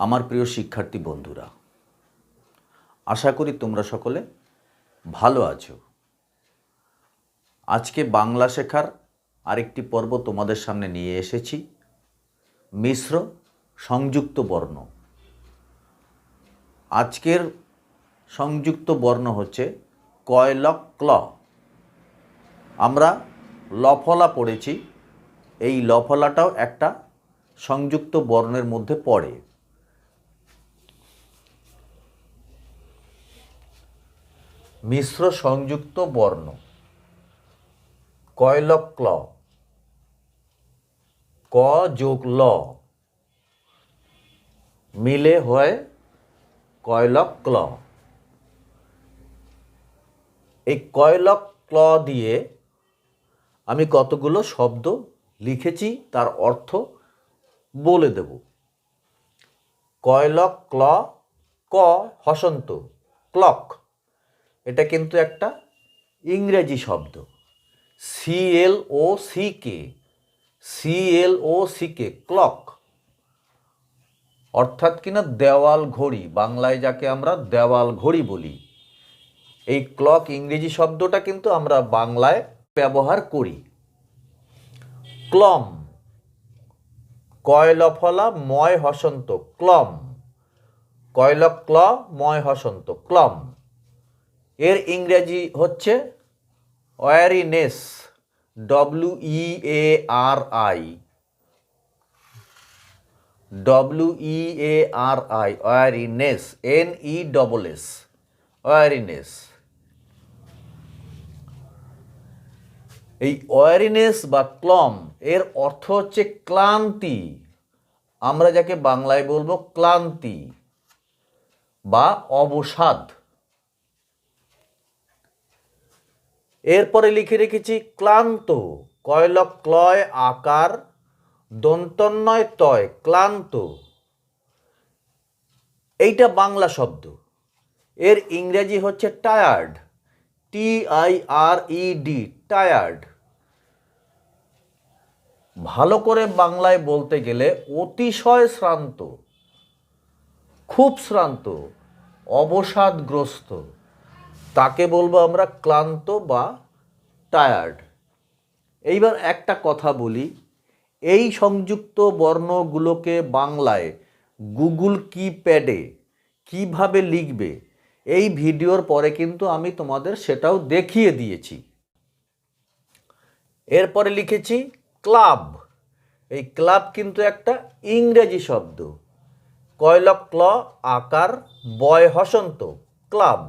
আমার প্রিয় শিক্ষার্থী বন্ধুরা, আশা করি তোমরা সকলে ভালো আছো। আজকে বাংলা শেখার আরেকটি পর্ব তোমাদের সামনে নিয়ে এসেছি, মিশ্র সংযুক্ত বর্ণ। আজকের সংযুক্ত বর্ণ হচ্ছে কয় ল ক্ল। আমরা লফলা পড়েছি, এই লফলাটাও একটা সংযুক্ত বর্ণের মধ্যে পড়ে। মিশ্র সংযুক্ত বর্ণ কয় ল ক্ল, ক যোগ ল মিলে হয় কয় ল ক্ল। এই কয় ল ক্ল দিয়ে আমি কতগুলো শব্দ লিখেছি, তার অর্থ বলে দেব। কয় ল ক্ল, ক হসন্ত, ক্লক, এটা কিন্তু একটা ইংরেজি শব্দ। CLOCK, ক্লক, অর্থাৎ কিনা দেওয়াল ঘড়ি, বাংলায় যাকে আমরা দেওয়াল ঘড়ি বলি। এই ক্লক ইংরেজি শব্দটা কিন্তু আমরা বাংলায় ব্যবহার করি। ক্লম, কয় ল ফলা ময় হসন্ত, ক্লম, কয় ল ক্ল ময় হসন্ত, ক্লম। এর ইংরেজি হচ্ছে ওয়ারিনেস, WEARI, ওয়ারিনেস, NESS, ওয়ারিনেস। এই ওয়ারিনেস বা ক্লম এর অর্থ হচ্ছে ক্লান্তি। আমরা যাকে বাংলায় বলবো ক্লান্তি বা অবসাদ। এরপরে লিখে রেখেছি ক্লান্ত, কয় ল ক্লয় আকার, দন্তন্বয় তয়, ক্লান্ত। এইটা বাংলা শব্দ। এর ইংরেজি হচ্ছে টায়ার্ড, TIRED, টায়ার্ড। ভালো করে বাংলায় বলতে গেলে অতিশয় শ্রান্ত, খুব শ্রান্ত, অবসাদগ্রস্ত, তাকে বলবো আমরা ক্লান্ত বা টায়ার্ড। এইবার একটা কথা বলি, এই সংযুক্ত বর্ণগুলোকে বাংলায় গুগল কিপ্যাডে কিভাবে লিখবে, এই ভিডিওর পরে কিন্তু আমি তোমাদের সেটাও দেখিয়ে দিয়েছি। এরপরে লিখেছি ক্লাব। এই ক্লাব কিন্তু একটা ইংরেজি শব্দ। কয় ল ক্ল আকার বয় হসন্ত, ক্লাব।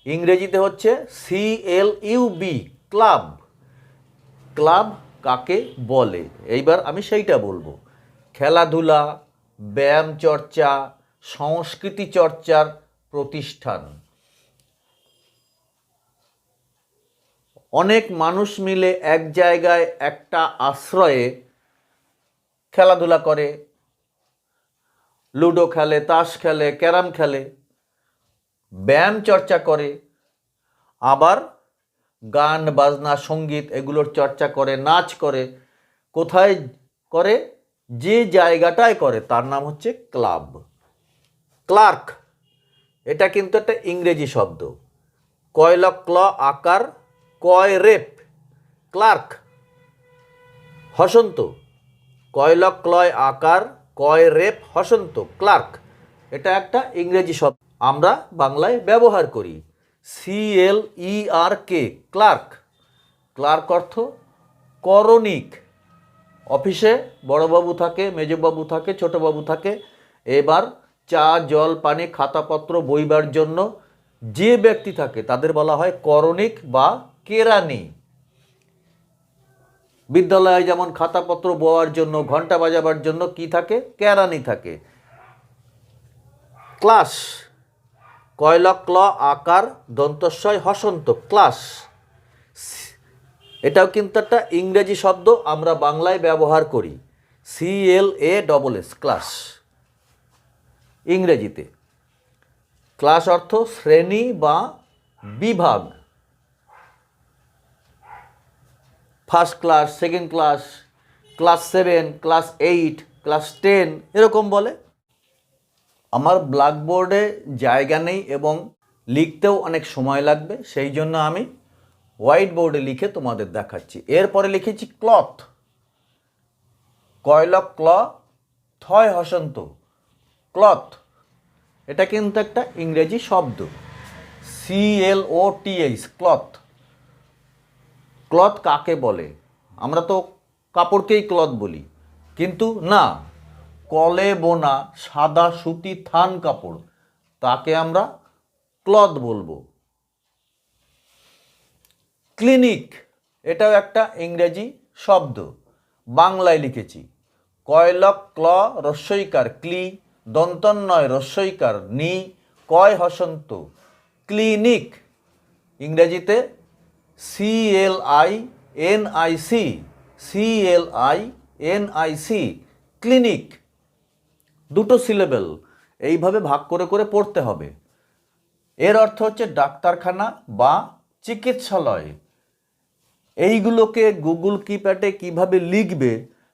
ইংরেজিতে হচ্ছে CLUB, ক্লাব। ক্লাব কাকে বলে এইবার আমি সেইটা বলবো। খেলাধুলা, ব্যায়াম চর্চা, সংস্কৃতি চর্চার প্রতিষ্ঠান। অনেক মানুষ মিলে এক জায়গায় একটা আশ্রয়ে খেলাধুলা করে, লুডো খেলে, তাস খেলে, ক্যারাম খেলে, ব্যায়াম চর্চা করে, আবার গান বাজনা সঙ্গীত এগুলোর চর্চা করে, নাচ করে। কোথায় করে? যে জায়গাটায় করে তার নাম হচ্ছে ক্লাব। ক্লার্ক, এটা কিন্তু একটা ইংরেজি শব্দ। কয় ল ক্ল আকার কয় রেপ, ক্লার্ক। হসন্ত, কয় ল ক্লয় আকার কয় রেপ হসন্ত, ক্লার্ক। এটা একটা ইংরেজি শব্দ, আমরা বাংলায় ব্যবহার করি। CLERK, clerk. ক্লার্ক অর্থ করণিক। অফিসে বড়বাবু থাকে, মেজবাবু থাকে, ছোটবাবু থাকে। এবার চা জল পানি খাতাপত্র বইবার জন্য যে ব্যক্তি থাকে তাদের বলা হয় করণিক বা কেরানি। বিদ্যালয়ে যেমন খাতাপত্র বওয়ার জন্য, ঘন্টা বাজাবার জন্য কি থাকে? কেরানি থাকে। ক্লাস, কয় ল ক্ল আকার দন্তস্বয় হসন্ত, ক্লাস। এটাও কিন্তু একটা ইংরেজি শব্দ, আমরা বাংলায় ব্যবহার করি। CLASS, class. ইংরেজিতে ক্লাস অর্থ শ্রেণী বা বিভাগ। First class, second class, class 7, class 8, class 10 এরকম বলে। আমার ব্ল্যাকবোর্ডে জায়গা নেই এবং লিখতেও অনেক সময় লাগবে, সেই জন্য আমি হোয়াইট বোর্ডে লিখে তোমাদের দেখাচ্ছি। এরপরে লিখেছি ক্লথ, কয়লক ক্ল থয় হসন্ত, ক্লথ। এটা কিন্তু একটা ইংরেজি শব্দ, CLOTH, ক্লথ। ক্লথ কাকে বলে? আমরা তো কাপড়কেই ক্লথ বলি, কিন্তু না, কলে বোনা সাদা সুতি থান কাপড়, তাকে আমরা ক্লথ বলবো। ক্লিনিক, এটাও একটা ইংরেজি শব্দ, বাংলায় লিখেছি কয়লক ক্ল রস্বইকার ক্লি, দন্তন্নয় রস্বইকার নি, কয় হসন্ত, ক্লিনিক। ইংরেজিতে CLINIC, ক্লিনিক। দুটো সিলেবেল, এইভাবে ভাগ করে করে পড়তে হবে। এর অর্থ হচ্ছে ডাক্তারখানা বা চিকিৎসালয়। এইগুলোকে গুগল কিপ্যাডে কিভাবে লিখবে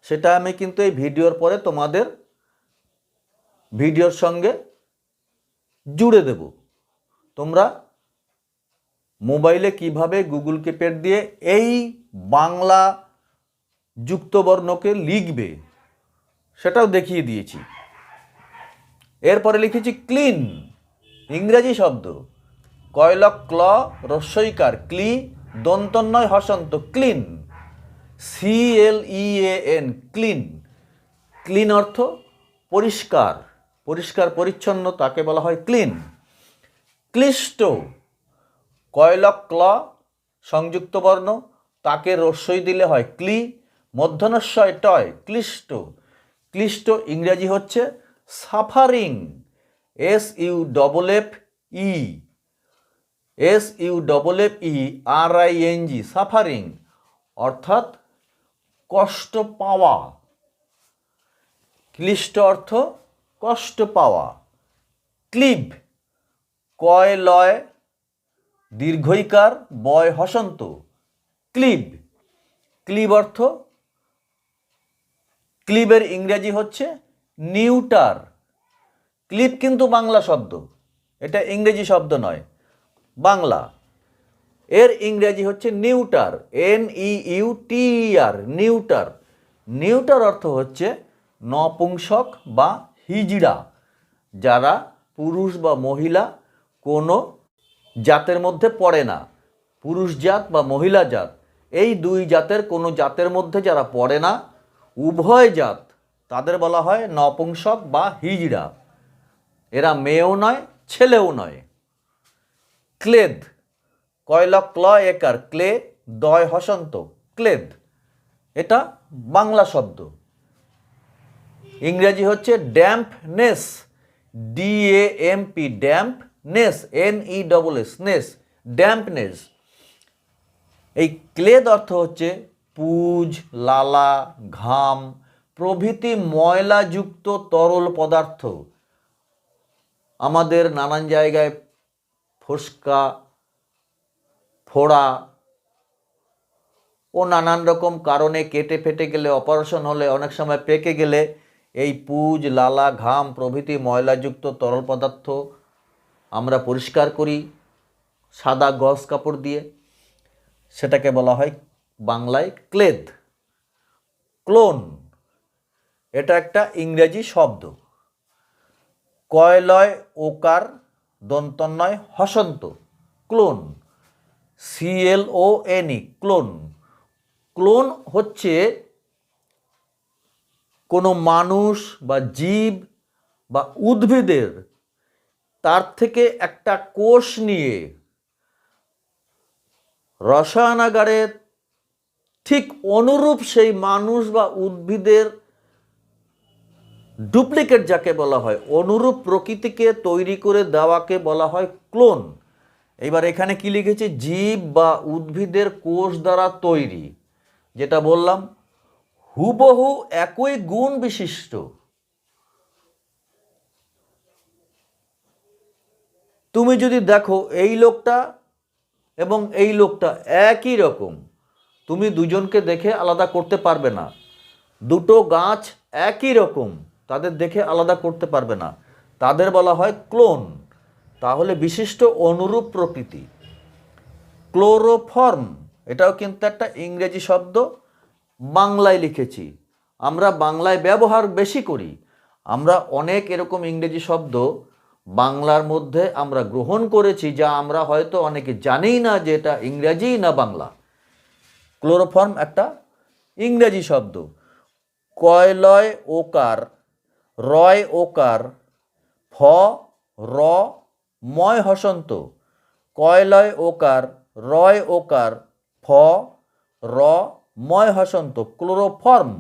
সেটা আমি কিন্তু এই ভিডিওর পরে তোমাদের ভিডিওর সঙ্গে জুড়ে দেব। তোমরা মোবাইলে কিভাবে গুগল কিপ্যাড দিয়ে এই বাংলা যুক্তবর্ণকে লিখবে সেটাও দেখিয়ে দিয়েছি। এরপরে লিখেছি ক্লিন, ইংরেজি শব্দ, কয়লক ক্ল রস্বইকার ক্লি, দন্তন্নয় হসন্ত, ক্লিন, CLEAN, ক্লিন। ক্লিন অর্থ পরিষ্কার, পরিষ্কার পরিচ্ছন্ন, তাকে বলা হয় ক্লিন। ক্লিষ্ট, কয়লক ক্ল সংযুক্ত বর্ণ, তাকে রস্বই দিলে হয় ক্লি, মধ্যনস্বয় টয়, ক্লিষ্ট। ক্লিষ্ট ইংরেজি হচ্ছে সাফারিং, SUFFERING, সাফারিং অর্থাৎ কষ্ট পাওয়া। ক্লিষ্ট অর্থ কষ্ট পাওয়া। ক্লিব, কয় লয় দীর্ঘইকার বয় হসন্ত, ক্লিব। ক্লিব অর্থ, ক্লিবের ইংরেজি হচ্ছে নিউটার। ক্লিব কিন্তু বাংলা শব্দ, এটা ইংরেজি শব্দ নয়, বাংলা। এর ইংরেজি হচ্ছে নিউটার, NEUTER, নিউটার। নিউটার অর্থ হচ্ছে নপুংসক বা হিজড়া, যারা পুরুষ বা মহিলা কোনো জাতের মধ্যে পড়ে না। পুরুষ জাত বা মহিলা জাত, এই দুই জাতের কোনো জাতের মধ্যে যারা পড়ে না, উভয় জাত, তাদের বলা হয় নপুংসক বা হিজড়া। এরা মেয়েও নয় ছেলেও নয়। ক্লেদ, কয়লক ক্ল একার ক্লে, দয় হসন্ত, ক্লেদ। এটা বাংলা শব্দ। ইংরেজি হচ্ছে ড্যাম্পনেস, DAMP, ড্যাম্পনেস, NESS, নেস, ড্যাম্পনেস। এই ক্লেদ অর্থ হচ্ছে পুজ, লালা, ঘাম প্রভৃতি ময়লাযুক্ত তরল পদার্থ। আমাদের নানান জায়গায় ফোস্কা, ফোড়া ও নানান রকম কারণে কেটে ফেটে গেলে, অপারেশন হলে, অনেক সময় পেকে গেলে এই পুজ, লালা, ঘাম প্রভৃতি ময়লাযুক্ত তরল পদার্থ আমরা পরিষ্কার করি সাদা গজ কাপড় দিয়ে, সেটাকে বলা হয় বাংলায় ক্লেদ। ক্লোন, এটা একটা ইংরেজি শব্দ, কয়লয় ওকার দন্তন্নয় হসন্ত, ক্লোন, CLONE, ক্লোন। ক্লোন হচ্ছে কোনো মানুষ বা জীব বা উদ্ভিদের তার থেকে একটা কোষ নিয়ে রসায়নাগারে ঠিক অনুরূপ সেই মানুষ বা উদ্ভিদের ডুপ্লিকেট যাকে বলা হয়, অনুরূপ প্রকৃতিকে তৈরি করে দেওয়াকে বলা হয় ক্লোন। এবার এখানে কি লিখেছে? জীব বা উদ্ভিদের কোষ দ্বারা তৈরি, যেটা বললাম হুবহু একই গুণ বিশিষ্ট। তুমি যদি দেখো এই লোকটা এবং এই লোকটা একই রকম, তুমি দুজনকে দেখে আলাদা করতে পারবে না। দুটো গাছ একই রকম, তাদের দেখে আলাদা করতে পারবে না। তাদের বলা হয় ক্লোন। তাহলে বিশিষ্ট অনুরূপ প্রকৃতি। ক্লোরোফর্ম, এটাও কিন্তু একটা ইংরেজি শব্দ, বাংলায় লিখেছি। আমরা বাংলায় ব্যবহার বেশি করি। আমরা অনেক এরকম ইংরেজি শব্দ বাংলার মধ্যে আমরা গ্রহণ করেছি, যা আমরা হয়তো অনেকে জানিই না যে এটা ইংরেজি না বাংলা। ক্লোরোফর্ম একটা ইংরেজি শব্দ। কয়লয় ওকার, রয় ওকার, ফ র ময় হসন্ত। কয়লয় ওকার, রয় ওকার, ফ র ময় হসন্ত, ক্লোরোফর্ম।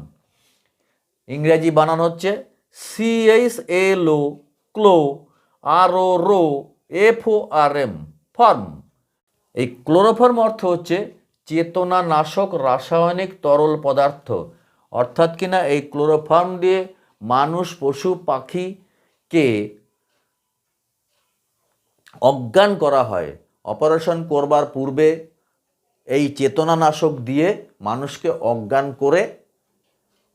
ইংরেজি বানান হচ্ছে CHLO, ক্লো, RO, FORM, ফর্ম। এই ক্লোরোফর্ম অর্থ হচ্ছে চেতনানাশক রাসায়নিক তরল পদার্থ। অর্থাৎ কিনা এই ক্লোরোফর্ম দিয়ে মানুষ, পশু, পাখিকে অজ্ঞান করা হয়। অপারেশন করবার পূর্বে এই চেতনানাশক দিয়ে মানুষকে অজ্ঞান করে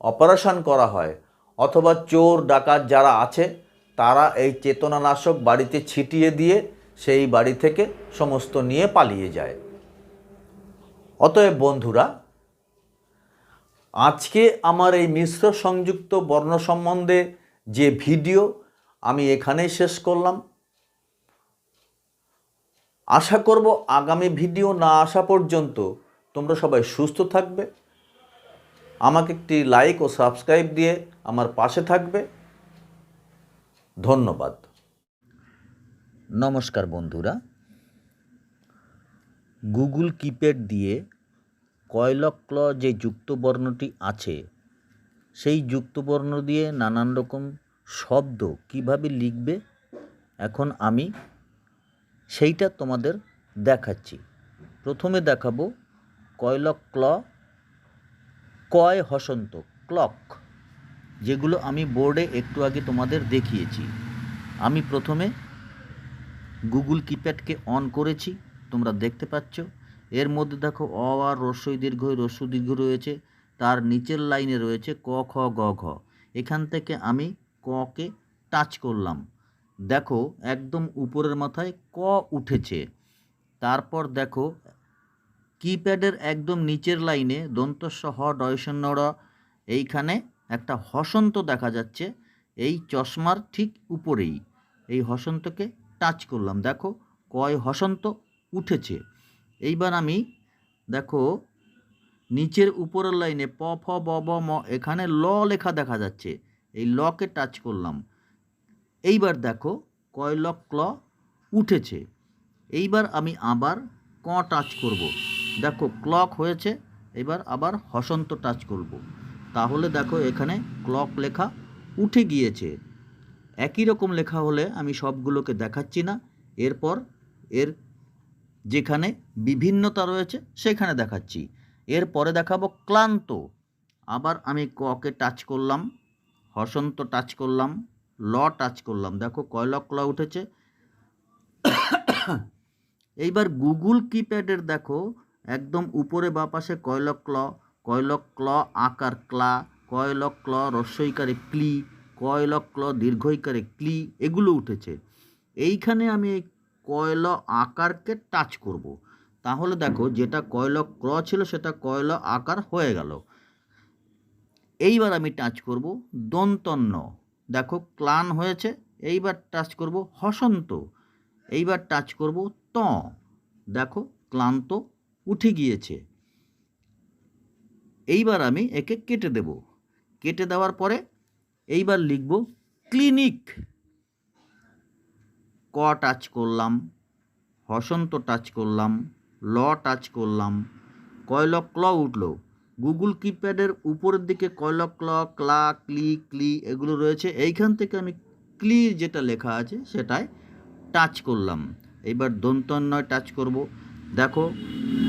অপারেশন করা হয়। অথবা চোর ডাকাত যারা আছে তারা এই চেতনানাশক বাড়িতে ছিটিয়ে দিয়ে সেই বাড়ি থেকে সমস্ত নিয়ে পালিয়ে যায়। অতএব বন্ধুরা, আজকে আমার এই মিশ্র সংযুক্ত বর্ণ সম্বন্ধে যে ভিডিও আমি এখানেই শেষ করলাম। আশা করব আগামী ভিডিও না আসা পর্যন্ত তোমরা সবাই সুস্থ থাকবে। আমাকে একটি লাইক ও সাবস্ক্রাইব দিয়ে আমার পাশে থাকবে। ধন্যবাদ। নমস্কার বন্ধুরা, গুগল কিপ্যাড দিয়ে কয়লক্ল যে যুক্ত বর্ণটি আছে সেই যুক্ত বর্ণ দিয়ে নানান রকম শব্দ কিভাবে লিখবে এখন আমি সেইটা তোমাদের দেখাচ্ছি। প্রথমে দেখাবো কয়লক্ল, কয় হসন্ত, ক্লক, যেগুলো আমি বোর্ডে একটু আগে তোমাদের দেখিয়েছি। আমি প্রথমে গুগল কিপ্যাডকে অন করেছি, তোমরা দেখতে পাচ্ছ। এর মধ্যে দেখো অ আর রস্বই দীর্ঘ, রস্যু দীর্ঘ রয়েছে। তার নিচের লাইনে রয়েছে ক খ গ ঘ। এখান থেকে আমি ককে টাচ করলাম, দেখো একদম উপরের মাথায় ক উঠেছে। তারপর দেখো কিপ্যাডের একদম নিচের লাইনে দন্তস্ব হ ডয়সন্য র, এইখানে একটা হসন্ত দেখা যাচ্ছে। এই চশমার ঠিক উপরেই এই হসন্তকে টাচ করলাম, দেখো কয় হসন্ত উঠেছে। এইবার আমি দেখো নিচের উপরের লাইনে প ফ ব ব ম, এখানে ল লেখা দেখা যাচ্ছে, এই লকে টাচ করলাম। এইবার দেখো কয় ল ক্ল উঠেছে। এইবার আমি আবার ক টাচ করব, দেখো ক্লক হয়েছে। এবার আবার হসন্ত টাচ করব, তাহলে দেখো এখানে ক্লক লেখা উঠে গিয়েছে। একই রকম লেখা হলে আমি সবগুলোকে দেখাচ্ছি না, এরপর এর যেখানে বিভিন্নতা রয়েছে সেখানে দেখাচ্ছি। এরপরে দেখাবো ক্লান্ত। আবার আমি ককে টাচ করলাম, হসন্ত টাচ করলাম, ল টাচ করলাম, দেখো কয়লক ল উঠেছে। এইবার গুগল কিপ্যাডের দেখো একদম উপরে বা পাশে কয়লক ক্ল আকার ক্লা, কয়লক ক্ল রস্বইকারে ক্লি, কয়লক ক্ল দীর্ঘইকারে ক্লি, এগুলো উঠেছে। এইখানে আমি এই কয়ল আকারকে টাচ করব, তাহলে দেখো যেটা কয়লক ক্ল ছিল সেটা কয়ল আকার হয়ে গেল। এইবার আমি টাচ করব দন্তন্য, দেখো ক্লান হয়েছে। এইবার টাচ করব হসন্ত, এইবার টাচ করব ত, দেখো ক্লান্ত উঠে গিয়েছে। এইবার আমি একে কেটে দেব, কেটে দেওয়ার পরে এইবার লিখব ক্লিনিক। ক টাচ করলাম, হসন্ত টাচ করলাম, ল টাচ করলাম, কয়লক ক্ল উঠল। গুগল কিপ্যাডের উপরের দিকে কয়লক ক্ল, ক্লা, ক্লি, ক্লি এগুলো রয়েছে। এইখান থেকে আমি ক্লি যেটা লেখা আছে সেটাই টাচ করলাম। এইবার দন্তন্বয় টাচ করব, দেখো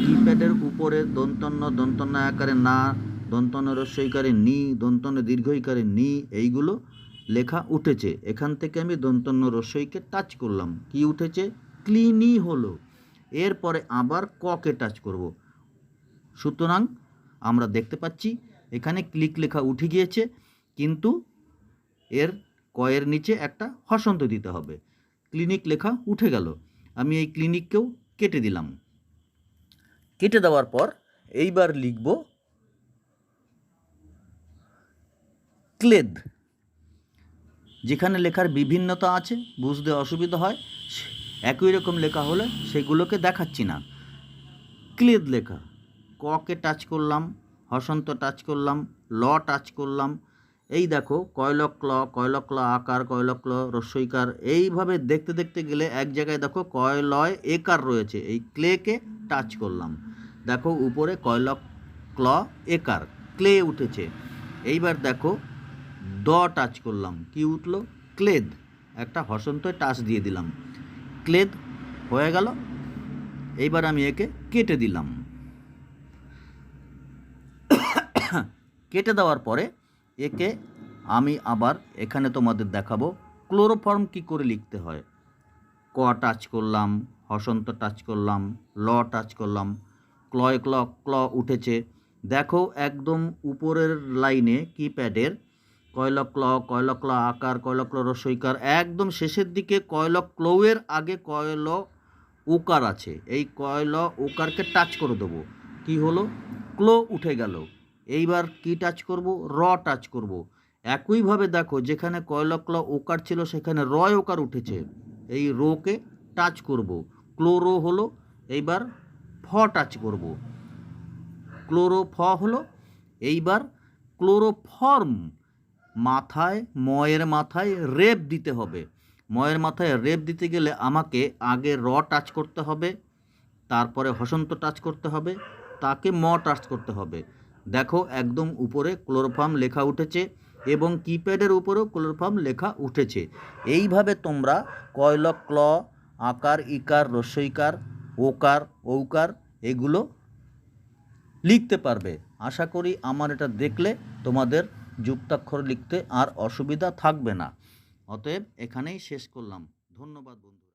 কিপ্যাডের উপরে দন্তন্য, দন্তন্য আকারে না, দন্তন্য রস্বইকারে নি, দন্তন্য দীর্ঘইকারে নি, এইগুলো লেখা উঠেছে। এখান থেকে আমি দন্তন্য রস্বইকে টাচ করলাম, কি উঠেছে? ক্লিনি হলো। এরপরে আবার ককে টাচ করব, সুতরাং আমরা দেখতে পাচ্ছি এখানে ক্লিক লেখা উঠে গিয়েছে, কিন্তু এর কয়ের নিচে একটা হসন্ত দিতে হবে। ক্লিনিক লেখা উঠে গেল। আমি এই ক্লিনিককেও কেটে দিলাম। কেটে দেওয়ার পর এইবার লিখব ক্লেদ। যেখানে লেখার বিভিন্নতা আছে, বুঝতে অসুবিধা হয়, একই রকম লেখা হলে সেগুলোকে দেখাচ্ছি না। ক্লেদ লেখা, ককে টাচ করলাম, হসন্ত টাচ করলাম, ল টাচ করলাম। এই দেখো কয়লক্ল, কয়লক্ল আকার, কয়লক্ল রস্বইকার। এইভাবে দেখতে দেখতে গেলে এক জায়গায় দেখো কয়লয় একার রয়েছে, এই ক্লেকে টাচ করলাম। দেখো উপরে কয়লক্ল একার, ক্লে উঠেছে। এইবার দেখো দ টাচ করলাম, কি উঠলো? ক্লেদ। একটা হসন্তয় টাচ দিয়ে দিলাম, ক্লেদ হয়ে গেল। এইবার আমি একে কেটে দিলাম। কেটে দেওয়ার পরে একে আমি আবার এখানে তোমাদের দেখাবো ক্লোরোফর্ম কি করে লিখতে হয়। ক টাচ করলাম, হসন্ত টাচ করলাম, ল টাচ করলাম, ক্লয় ক্ল ক্ল উঠেছে। দেখো একদম উপরের লাইনে কিপ্যাডের কয়লক্ল, কয়লক্ল আকার, কয়লক্ল রস্বইকার, একদম শেষের দিকে কয়লক্লয়ের আগে কয়ল ওকার আছে। এই কয়ল ওকারকে টাচ করে দেবো, কি হলো? ক্লো উঠে গেল। এইবার কি টাচ করব? র টাচ করব। একইভাবে দেখো যেখানে কয়লক্ল ওকার ছিল সেখানে রয় ওকার উঠেছে, এই রোকে টাচ করব, ক্লোরো হলো। এইবার ফ টাচ করব, ক্লোরো ফ হলো। এইবার ক্লোরোফর্ম, মাথায় ময়ের মাথায় রেপ দিতে হবে। ময়ের মাথায় রেপ দিতে গেলে আমাকে আগে র টাচ করতে হবে, তারপরে হসন্ত টাচ করতে হবে, তাকে ম টাচ করতে হবে। দেখো একদম উপরে ক্লোরোফর্ম লেখা উঠেছে এবং কিপ্যাডের উপরেও ক্লোরোফর্ম লেখা উঠেছে। এইভাবে তোমরা কয়লক্ল আকার, ইকার, রস্বইকার, ওকার, ঔকার এগুলো লিখতে পারবে। আশা করি আমার এটা দেখলে তোমাদের যুক্তাক্ষর লিখতে আর অসুবিধা থাকবে না। অতএব এখানেই শেষ করলাম। ধন্যবাদ বন্ধু।